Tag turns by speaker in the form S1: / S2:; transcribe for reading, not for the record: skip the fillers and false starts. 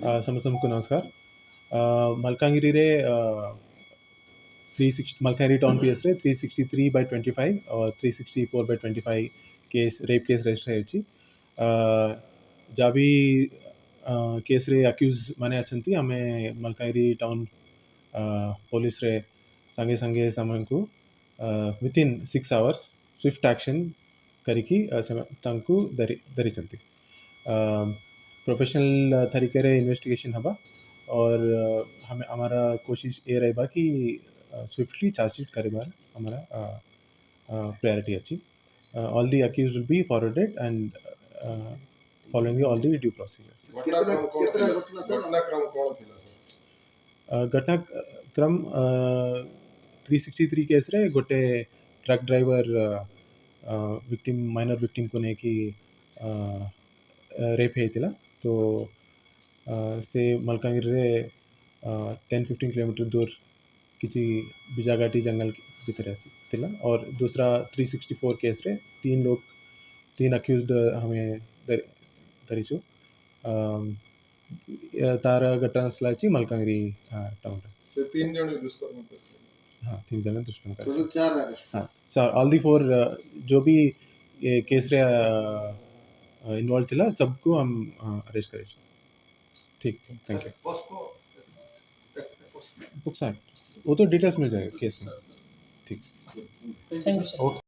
S1: ସମସ୍ତଙ୍କୁ ନମସ୍କାର। ମାଲକାନଗିରିରେ 360 ମାଲକାନଗିରି ଟାଉନ୍ ପିଏସ୍ରେ 363/25 और 364/25 केस रेप केस रेजिस्टर ହେଇଛି। ଯାହା ବି କେସ୍ରେ ଆକ୍ୟୁଜ୍ ମାନେ ଅଛନ୍ତି ଆମେ ମାଲକାନଗିରି ଟାଉନ୍ ପୋଲିସରେ ସାଙ୍ଗେ ସାଙ୍ଗେ ସେମାନଙ୍କୁ ୱିଥିନ୍ 6 ଆୱାର୍ସ ସ୍ୱିଫ୍ଟ ଆକ୍ସନ୍ କରିକି ତାଙ୍କୁ ଧରିଛନ୍ତି। प्रोफेशनल तरीके रे इन्वेस्टिगेशन हवा और हमें हमारा कोशिश ये रहेगा कि स्विफ्टली चार्जशीट करेबार हमारा प्रायोरिटी अच्छी। All the accused will be forwarded and following all the due procedure. घटनाक्रम 363 केस रे गोटे truck driver victim minor victim को नेकी रेप ହେଇଥିଲା। तो से मलकानगिरी 10-15 किलोमीटर दूर किसी बिजाघाटी जंगल भीतर थिला। और दूसरा 364 केस रे तीन अक्यूज्ड हमें धरिछु। तार घटनास्थल अछि मलकानगिरी टाउन से 3 जन दुष्कर्म करछे। हां 3 जन दुष्कर्म करछे। Total 4 arrest. हां सर ऑल द 4 जो भी ये केस रे इन्वॉल्व थिला सबको हम अरेस्ट करे। ठीक है, थैंक यू। बुक्स वो तो डिटेल्स मिल जाएगा केस में। ठीक, थैंक यू सर।